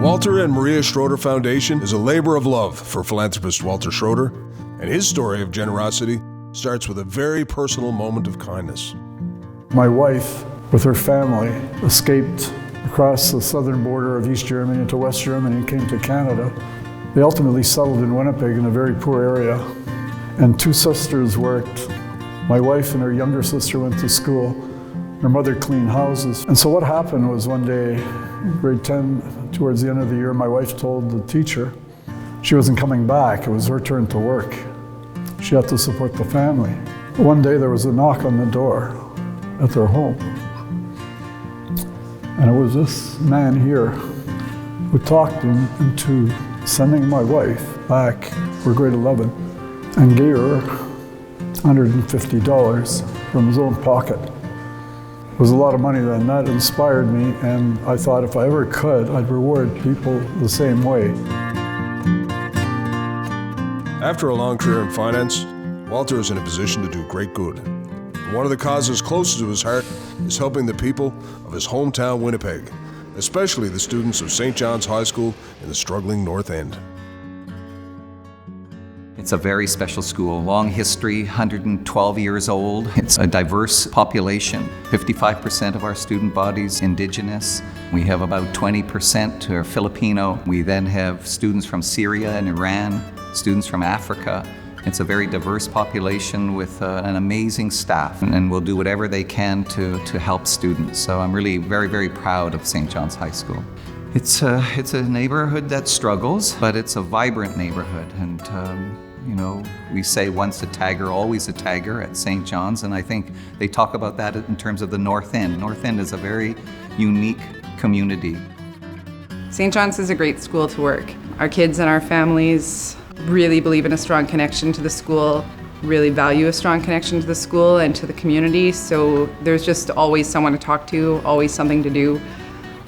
Walter and Maria Schroeder Foundation is a labor of love for philanthropist Walter Schroeder, and his story of generosity starts with a very personal moment of kindness. My wife, with her family, escaped across the southern border of East Germany into West Germany and came to Canada. They ultimately settled in Winnipeg in a very poor area, and two sisters worked. My wife and her younger sister went to school. Her mother cleaned houses. And so what happened was one day, in grade 10, towards the end of the year, my wife told the teacher she wasn't coming back. It was her turn to work. She had to support the family. One day there was a knock on the door at their home. And it was this man here who talked him into sending my wife back for grade 11 and gave her $150 from his own pocket. It was a lot of money then. That inspired me, and I thought if I ever could, I'd reward people the same way. After a long career in finance, Walter is in a position to do great good. One of the causes closest to his heart is helping the people of his hometown Winnipeg, especially the students of St. John's High School in the struggling North End. It's a very special school, long history, 112 years old. It's a diverse population. 55% of our student body's Indigenous. We have about 20% who are Filipino. We then have students from Syria and Iran, students from Africa. It's a very diverse population with an amazing staff, and we'll do whatever they can to help students. So I'm really very, very proud of St. John's High School. It's a neighborhood that struggles, but it's a vibrant neighborhood. And you know, we say once a tagger, always a tagger at St. John's, and I think they talk about that in terms of the North End. North End is a very unique community. St. John's is a great school to work. Our kids and our families really believe in a strong connection to the school, really value a strong connection to the school and to the community, so there's just always someone to talk to, always something to do.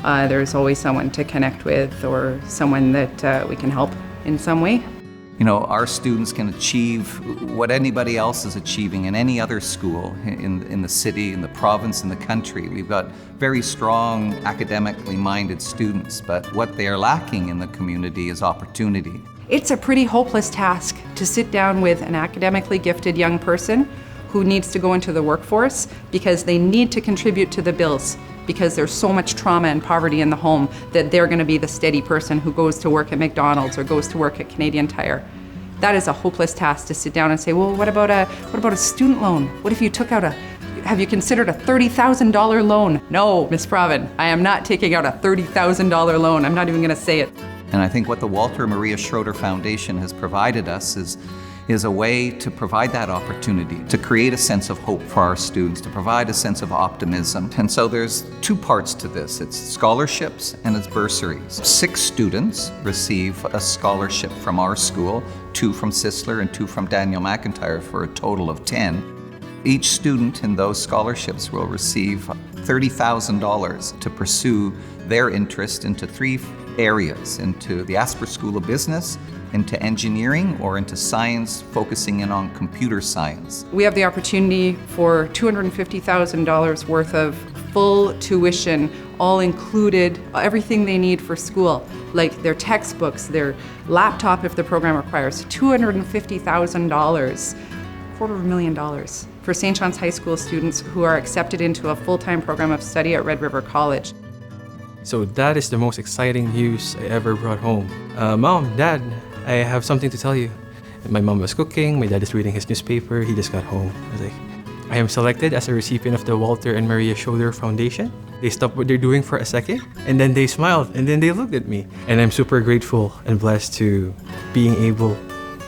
There's always someone to connect with or someone that we can help in some way. You know, our students can achieve what anybody else is achieving in any other school in the city, in the province, in the country. We've got very strong, academically minded students, but what they are lacking in the community is opportunity. It's a pretty hopeless task to sit down with an academically gifted young person who needs to go into the workforce because they need to contribute to the bills, because there's so much trauma and poverty in the home that they're going to be the steady person who goes to work at McDonald's or goes to work at Canadian Tire. That is a hopeless task to sit down and say, well, what about a student loan? What if you took out have you considered a $30,000 loan? No, Ms. Pravin, I am not taking out a $30,000 loan. I'm not even going to say it. And I think what the Walter Maria Schroeder Foundation has provided us is a way to provide that opportunity, to create a sense of hope for our students, to provide a sense of optimism. And so there's two parts to this. It's scholarships and it's bursaries. 6 students receive a scholarship from our school, 2 from Sisler and 2 from Daniel McIntyre, for a total of 10. Each student in those scholarships will receive $30,000 to pursue their interest into 3 areas, into the Asper School of Business, into engineering, or into science, focusing in on computer science. We have the opportunity for $250,000 worth of full tuition, all included, everything they need for school, like their textbooks, their laptop if the program requires, $250,000, $250,000 for St. John's High School students who are accepted into a full-time program of study at Red River College. So that is the most exciting news I ever brought home. Mom, Dad, I have something to tell you. My mom was cooking, my dad is reading his newspaper, he just got home. I was like, I am selected as a recipient of the Walter and Maria Schroeder Foundation. They stopped what they're doing for a second, and then they smiled, and then they looked at me. And I'm super grateful and blessed to being able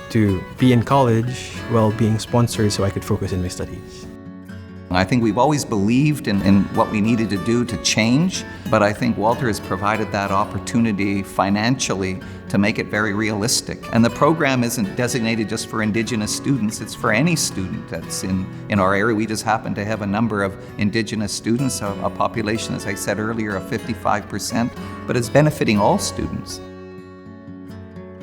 to be in college while being sponsored so I could focus in my studies. I think we've always believed in what we needed to do to change, but I think Walter has provided that opportunity financially to make it very realistic. And the program isn't designated just for Indigenous students, it's for any student that's in our area. We just happen to have a number of Indigenous students, a population, as I said earlier, of 55%, but it's benefiting all students.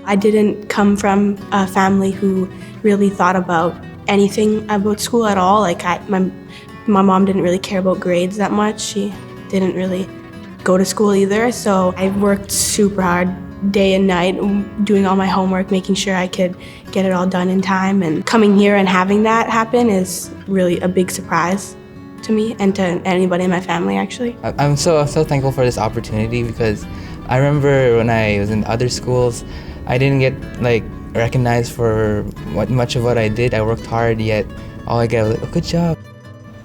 I didn't come from a family who really thought about anything about school at all. Like my mom didn't really care about grades that much. She didn't really go to school either, so I worked super hard day and night doing all my homework, making sure I could get it all done in time. And coming here and having that happen is really a big surprise to me and to anybody in my family, actually. I'm so thankful for this opportunity because I remember when I was in other schools, I didn't get recognized for much of what I did. I worked hard, yet all I get was a good job.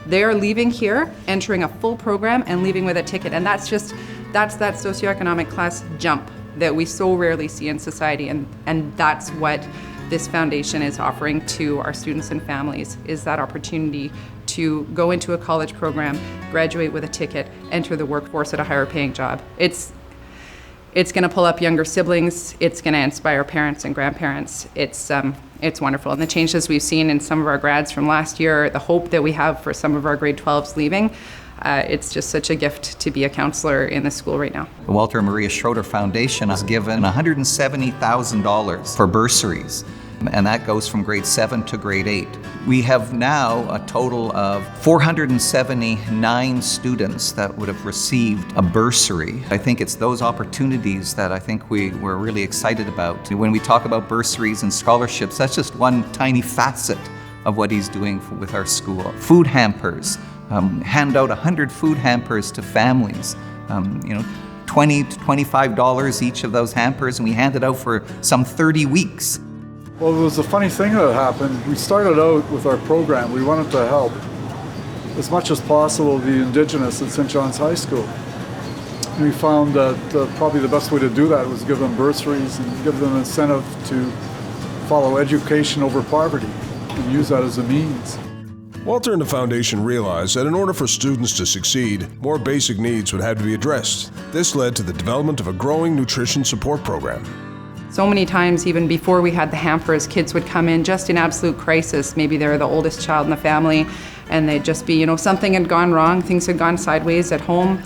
They are leaving here, entering a full program and leaving with a ticket. And that's that socioeconomic class jump that we so rarely see in society. And that's what this foundation is offering to our students and families, is that opportunity to go into a college program, graduate with a ticket, enter the workforce at a higher paying job. It's going to pull up younger siblings. It's going to inspire parents and grandparents. It's wonderful. And the changes we've seen in some of our grads from last year, the hope that we have for some of our grade 12s leaving, it's just such a gift to be a counselor in the school right now. The Walter and Maria Schroeder Foundation has given $170,000 for bursaries, and that goes from grade 7 to grade 8. We have now a total of 479 students that would have received a bursary. I think it's those opportunities that I think we're really excited about. When we talk about bursaries and scholarships, that's just one tiny facet of what he's doing with our school. Food hampers, hand out 100 food hampers to families, $20 to $25 each of those hampers, and we hand it out for some 30 weeks. Well, it was a funny thing that happened. We started out with our program. We wanted to help as much as possible the Indigenous at St. John's High School. And we found that probably the best way to do that was give them bursaries and give them an incentive to follow education over poverty and use that as a means. Walter and the foundation realized that in order for students to succeed, more basic needs would have to be addressed. This led to the development of a growing nutrition support program. So many times, even before we had the hampers, kids would come in just in absolute crisis. Maybe they're the oldest child in the family, and they'd just be, something had gone wrong, things had gone sideways at home,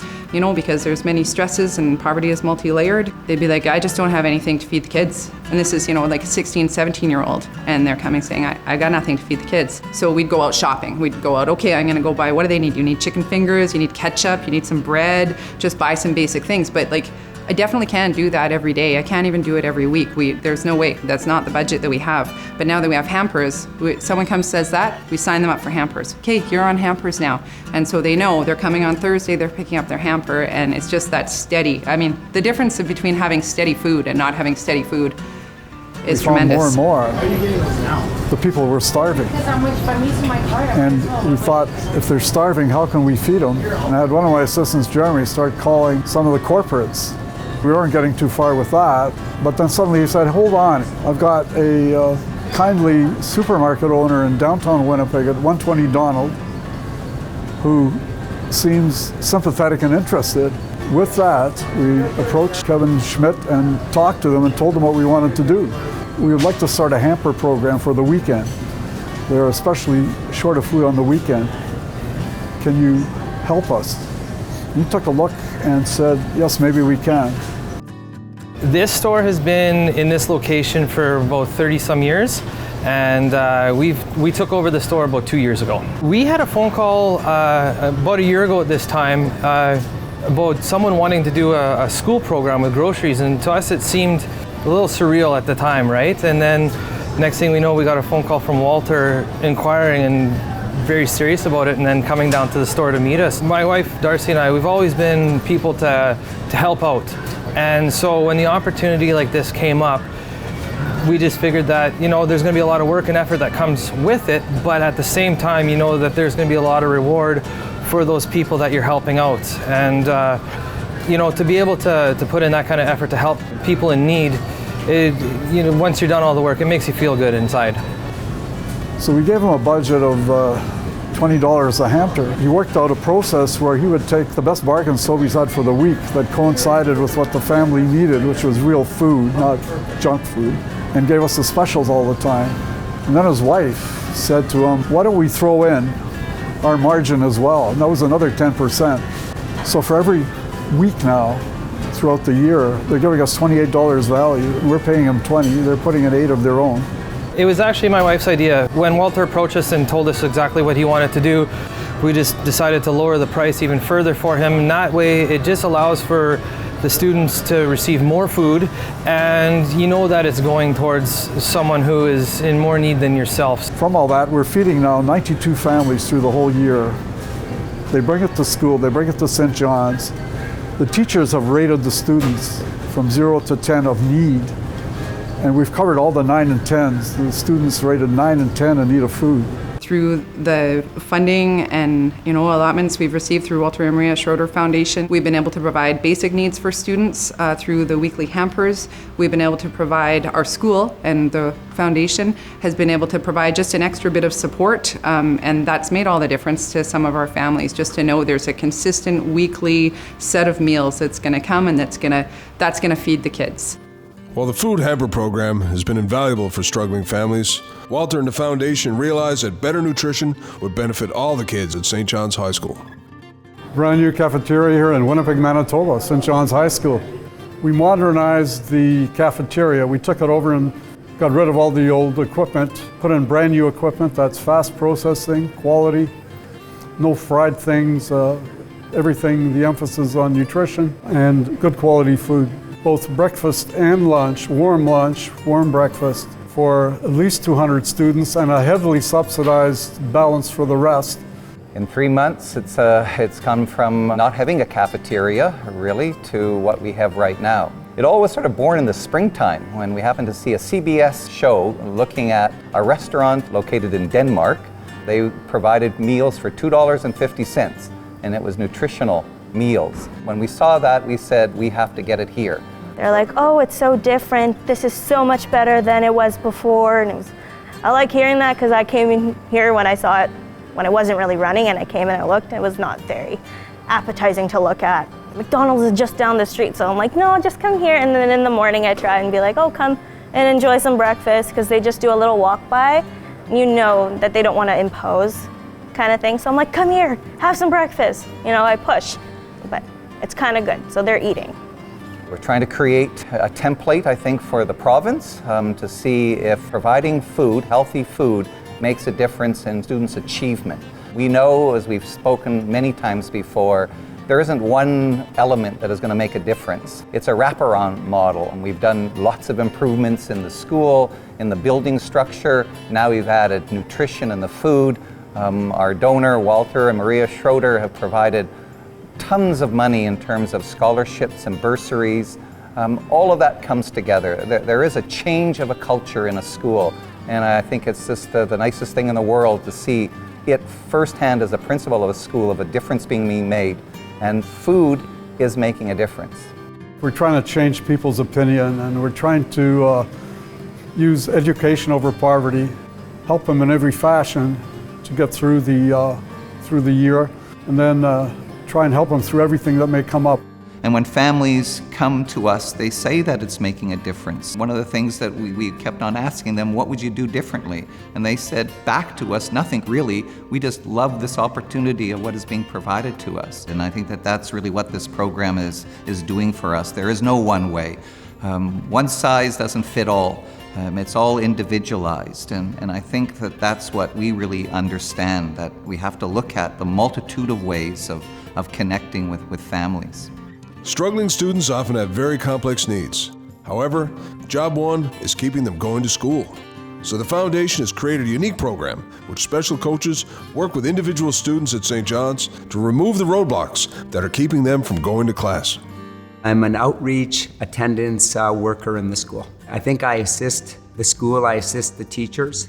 because there's many stresses and poverty is multi-layered. They'd be like, I just don't have anything to feed the kids. And this is, like a 16, 17-year-old, and they're coming saying, I got nothing to feed the kids. So we'd go out shopping. We'd go out, okay, I'm gonna go buy, what do they need? You need chicken fingers, you need ketchup, you need some bread, just buy some basic things. But I definitely can't do that every day. I can't even do it every week. There's no way. That's not the budget that we have. But now that we have hampers, someone comes says that, we sign them up for hampers. Okay, you're on hampers now. And so they know they're coming on Thursday, they're picking up their hamper, and it's just that steady. I mean, the difference between having steady food and not having steady food is tremendous. More and more, the people were starving. And we thought, if they're starving, how can we feed them? And I had one of my assistants, Jeremy, start calling some of the corporates. We weren't getting too far with that, but then suddenly he said, hold on, I've got a kindly supermarket owner in downtown Winnipeg at 120 Donald who seems sympathetic and interested. With that, we approached Kevin Schmidt and talked to them and told them what we wanted to do. We would like to start a hamper program for the weekend. They're especially short of food on the weekend. Can you help us? He took a look and said, yes, maybe we can. This store has been in this location for about 30 some years, and we took over the store about 2 years ago. We had a phone call about a year ago at this time about someone wanting to do a school program with groceries, and to us it seemed a little surreal at the time, right? And then next thing we know, we got a phone call from Walter inquiring and very serious about it, and then coming down to the store to meet us. My wife Darcy and I, we've always been people to help out, and so when the opportunity like this came up, we just figured that there's going to be a lot of work and effort that comes with it, but at the same time that there's going to be a lot of reward for those people that you're helping out. And to be able to put in that kind of effort to help people in need, once you're done all the work, it makes you feel good inside. So we gave him a budget of $20 a hamper. He worked out a process where he would take the best bargains Sobeys had for the week that coincided with what the family needed, which was real food, not junk food, and gave us the specials all the time. And then his wife said to him, why don't we throw in our margin as well? And that was another 10%. So for every week now, throughout the year, they're giving us $28 value, and we're paying them $20. They're putting in $8 of their own. It was actually my wife's idea. When Walter approached us and told us exactly what he wanted to do, we just decided to lower the price even further for him. And that way, it just allows for the students to receive more food, and you know that it's going towards someone who is in more need than yourself. From all that, we're feeding now 92 families through the whole year. They bring it to school, they bring it to St. John's. The teachers have rated the students from 0 to 10 of need, and we've covered all the 9 and 10s. The students rated 9 and 10 in need of food. Through the funding and allotments we've received through Walter and Maria Schroeder Foundation, we've been able to provide basic needs for students through the weekly hampers. We've been able to provide, our school and the foundation has been able to provide just an extra bit of support, and that's made all the difference to some of our families, just to know there's a consistent weekly set of meals that's going to come and that's going to feed the kids. While the food hamper program has been invaluable for struggling families, Walter and the foundation realized that better nutrition would benefit all the kids at St. John's High School. Brand new cafeteria here in Winnipeg, Manitoba, St. John's High School. We modernized the cafeteria. We took it over and got rid of all the old equipment, put in brand new equipment that's fast processing, quality, no fried things, everything, the emphasis on nutrition and good quality food. Both breakfast and lunch, warm breakfast for at least 200 students and a heavily subsidized balance for the rest. In 3 months, it's come from not having a cafeteria, really, to what we have right now. It all was sort of born in the springtime when we happened to see a CBS show looking at a restaurant located in Denmark. They provided meals for $2.50, and it was nutritional meals. When we saw that, we said, we have to get it here. They're like, oh, it's so different. This is so much better than it was before. And I like hearing that because I came in here when I saw it, when it wasn't really running, and I came and I looked, and it was not very appetizing to look at. McDonald's is just down the street, so I'm like, no, just come here. And then in the morning I try and be like, oh, come and enjoy some breakfast, because they just do a little walk by. You know that they don't want to impose kind of thing. So I'm like, come here, have some breakfast. I push, but it's kind of good, so they're eating. We're trying to create a template, I think, for the province to see if providing food, healthy food, makes a difference in students' achievement. We know, as we've spoken many times before, there isn't one element that is going to make a difference. It's a wraparound model, and we've done lots of improvements in the school, in the building structure. Now we've added nutrition in the food. Our donor, Walter and Maria Schroeder, have provided tons of money in terms of scholarships and bursaries. All of that comes together. There is a change of a culture in a school, and I think it's just the nicest thing in the world to see it firsthand as a principal of a school, of a difference being made, and food is making a difference. We're trying to change people's opinion, and we're trying to use education over poverty, help them in every fashion to get through the year, and then try and help them through everything that may come up. And when families come to us, they say that it's making a difference. One of the things that we kept on asking them, what would you do differently? And they said back to us, nothing really. We just love this opportunity of what is being provided to us. And I think that that's really what this program is doing for us. There is no one way. One size doesn't fit all. It's all individualized, and I think that that's what we really understand, that we have to look at the multitude of ways of connecting with families. Struggling students often have very complex needs. However, job one is keeping them going to school. So the foundation has created a unique program which special coaches work with individual students at St. John's to remove the roadblocks that are keeping them from going to class. I'm an outreach attendance worker in the school. I think I assist the school, I assist the teachers,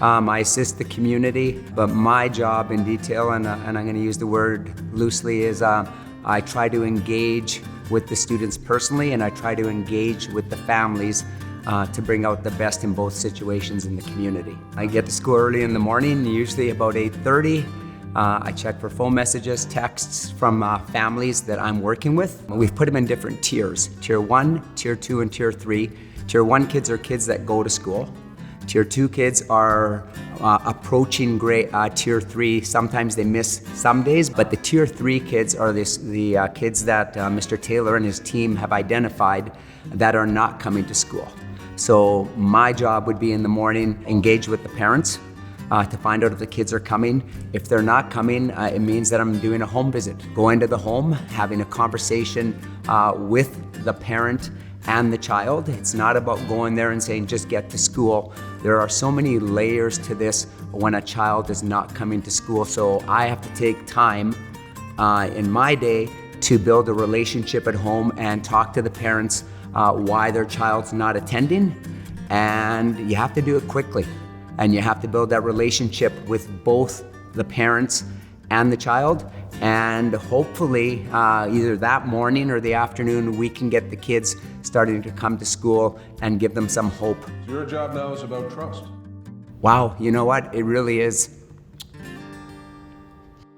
I assist the community, but my job in detail, and I'm going to use the word loosely, is I try to engage with the students personally, and I try to engage with the families to bring out the best in both situations in the community. I get to school early in the morning, usually about 8:30. I check for phone messages, texts from families that I'm working with. We've put them in different tiers, Tier 1, Tier 2, and Tier 3. Tier 1 kids are kids that go to school. Tier 2 kids are approaching Tier 3. Sometimes they miss some days, but the Tier 3 kids are the kids that Mr. Taylor and his team have identified that are not coming to school. So my job would be in the morning, engage with the parents, to find out if the kids are coming. If they're not coming, it means that I'm doing a home visit. Going to the home, having a conversation with the parent and the child. It's not about going there and saying, just get to school. There are so many layers to this when a child is not coming to school. So I have to take time in my day to build a relationship at home and talk to the parents why their child's not attending. And you have to do it quickly. And you have to build that relationship with both the parents and the child. And hopefully, either that morning or the afternoon, we can get the kids starting to come to school and give them some hope. Your job now is about trust. Wow, you know what? It really is.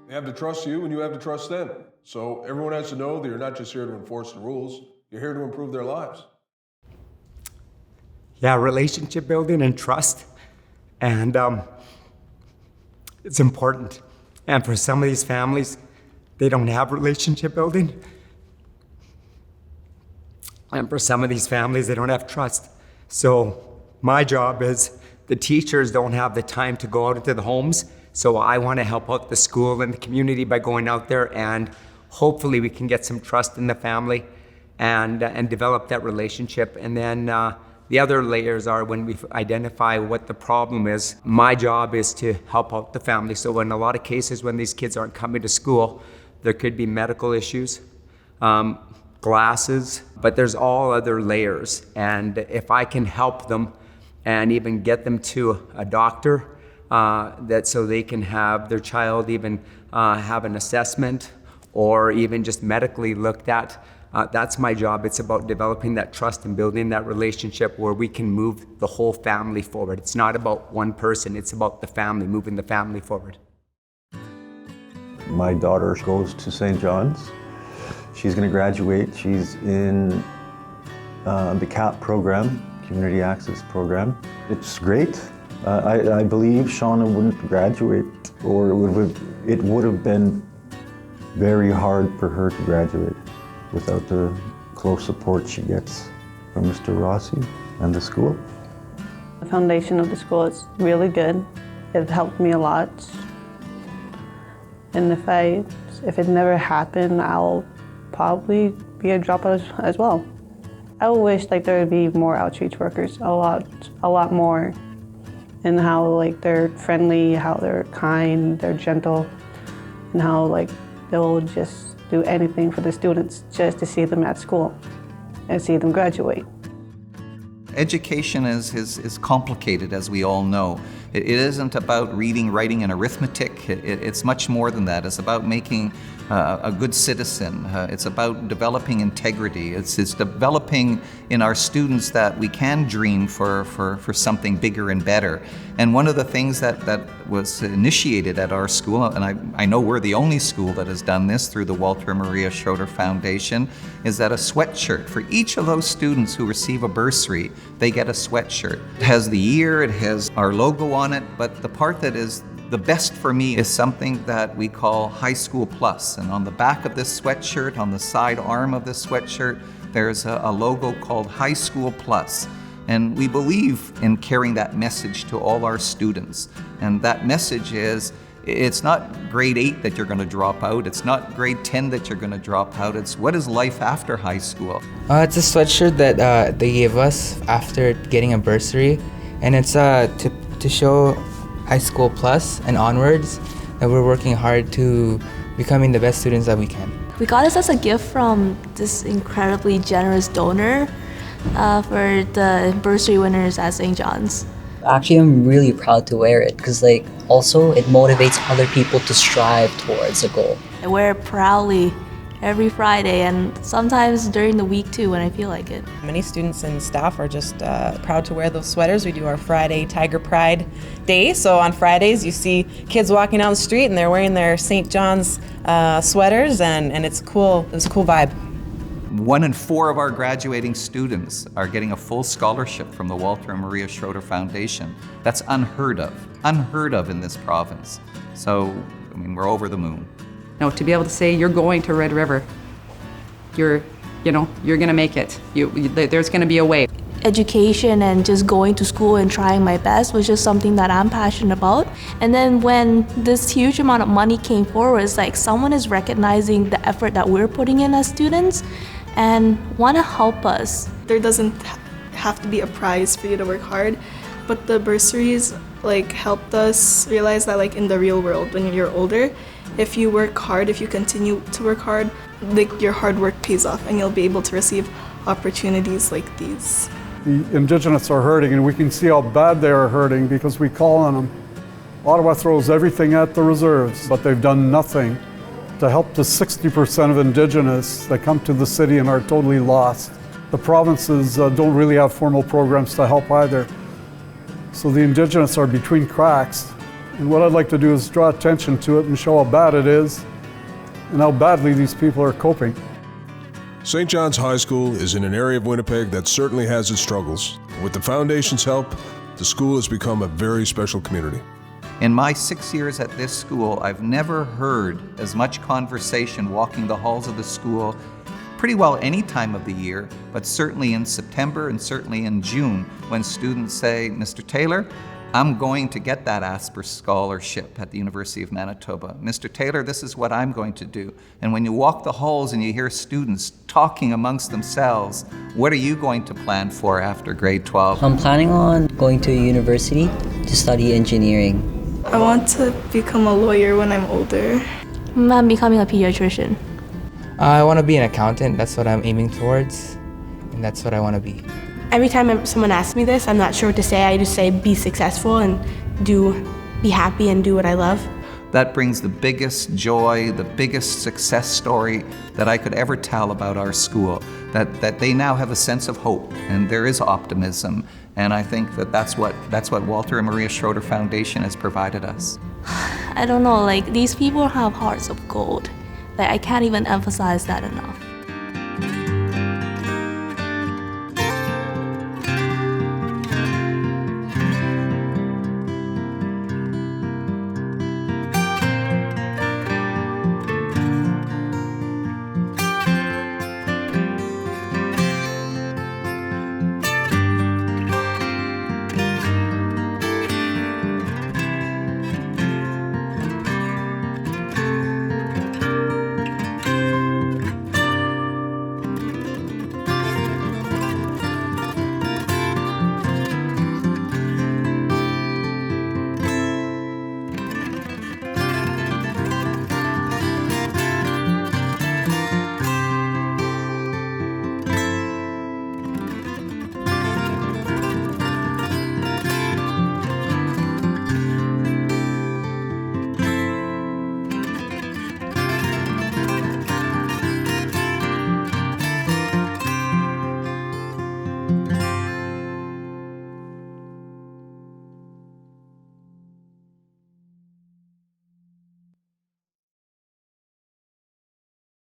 They have to trust you and you have to trust them. So everyone has to know that you're not just here to enforce the rules, you're here to improve their lives. Yeah, relationship building and trust. And it's important. And for some of these families, they don't have relationship building. And for some of these families, they don't have trust. So my job is the teachers don't have the time to go out into the homes. So I want to help out the school and the community by going out there, and hopefully we can get some trust in the family and develop that relationship. And then the other layers are when we identify what the problem is. My job is to help out the family. So in a lot of cases when these kids aren't coming to school, there could be medical issues, glasses, but there's all other layers. And if I can help them and even get them to a doctor, that so they can have their child even have an assessment or even just medically looked at, that's my job. It's about developing that trust and building that relationship where we can move the whole family forward. It's not about one person, it's about the family, moving the family forward. My daughter goes to St. John's. She's going to graduate. She's in the CAP program, Community Access Program. It's great. I believe Shauna wouldn't graduate, or it would have been very hard for her to graduate without the close support she gets from Mr. Rossi and the school. The foundation of the school is really good. It helped me a lot. And if it never happened, I'll probably be a dropout as well. I wish there would be more outreach workers, a lot more, and how they're friendly, how they're kind, they're gentle, and how they'll just do anything for the students just to see them at school and see them graduate. Education is complicated, as we all know. It isn't about reading, writing, and arithmetic. It's much more than that. It's about making a good citizen. It's about developing integrity. It's developing in our students that we can dream for something bigger and better. And one of the things that was initiated at our school, and I know we're the only school that has done this through the Walter Maria Schroeder Foundation, is that a sweatshirt for each of those students who receive a bursary, they get a sweatshirt. It has the year, it has our logo on it, but the part that is the best for me is something that we call High School Plus. And on the back of this sweatshirt, on the side arm of this sweatshirt, there's a logo called High School Plus. And we believe in carrying that message to all our students. And that message is, it's not grade 8 that you're going to drop out. It's not grade 10 that you're going to drop out. It's what is life after high school. It's a sweatshirt that they gave us after getting a bursary. And it's to show High School Plus and onwards that we're working hard to becoming the best students that we can. We got this as a gift from this incredibly generous donor for the bursary winners at St. John's. Actually, I'm really proud to wear it because also it motivates other people to strive towards a goal. I wear it proudly every Friday and sometimes during the week too when I feel like it. Many students and staff are just proud to wear those sweaters. We do our Friday Tiger Pride Day. So on Fridays you see kids walking down the street and they're wearing their St. John's sweaters and it's cool. It's a cool vibe. 1 in 4 of our graduating students are getting a full scholarship from the Walter and Maria Schroeder Foundation. That's unheard of in this province. So, we're over the moon. To be able to say you're going to Red River, you're going to make it. There's going to be a way. education and just going to school and trying my best was just something that I'm passionate about. And then when this huge amount of money came forward, it's like someone is recognizing the effort that we're putting in as students and want to help us. There doesn't have to be a prize for you to work hard, but the bursaries like helped us realize that like in the real world, when you're older, if you work hard, if you continue to work hard, like your hard work pays off and you'll be able to receive opportunities like these. The Indigenous are hurting, and we can see how bad they are hurting because we call on them. Ottawa throws everything at the reserves, but they've done nothing to help the 60% of Indigenous that come to the city and are totally lost. The provinces don't really have formal programs to help either. So the Indigenous are between cracks. And what I'd like to do is draw attention to it and show how bad it is and how badly these people are coping. St. John's High School is in an area of Winnipeg that certainly has its struggles. With the Foundation's help, the school has become a very special community. In my 6 years at this school, I've never heard as much conversation walking the halls of the school pretty well any time of the year, but certainly in September and certainly in June when students say, Mr. Taylor, I'm going to get that Asper scholarship at the University of Manitoba. Mr. Taylor, this is what I'm going to do. And when you walk the halls and you hear students talking amongst themselves, what are you going to plan for after grade 12? I'm planning on going to a university to study engineering. I want to become a lawyer when I'm older. I'm becoming a pediatrician. I want to be an accountant. That's what I'm aiming towards, and that's what I want to be. Every time someone asks me this, I'm not sure what to say. I just say be successful and be happy and do what I love. That brings the biggest joy, the biggest success story that I could ever tell about our school, that they now have a sense of hope and there is optimism. And I think that's what Walter and Maria Schroeder Foundation has provided us. I don't know, like these people have hearts of gold. Like I can't even emphasize that enough.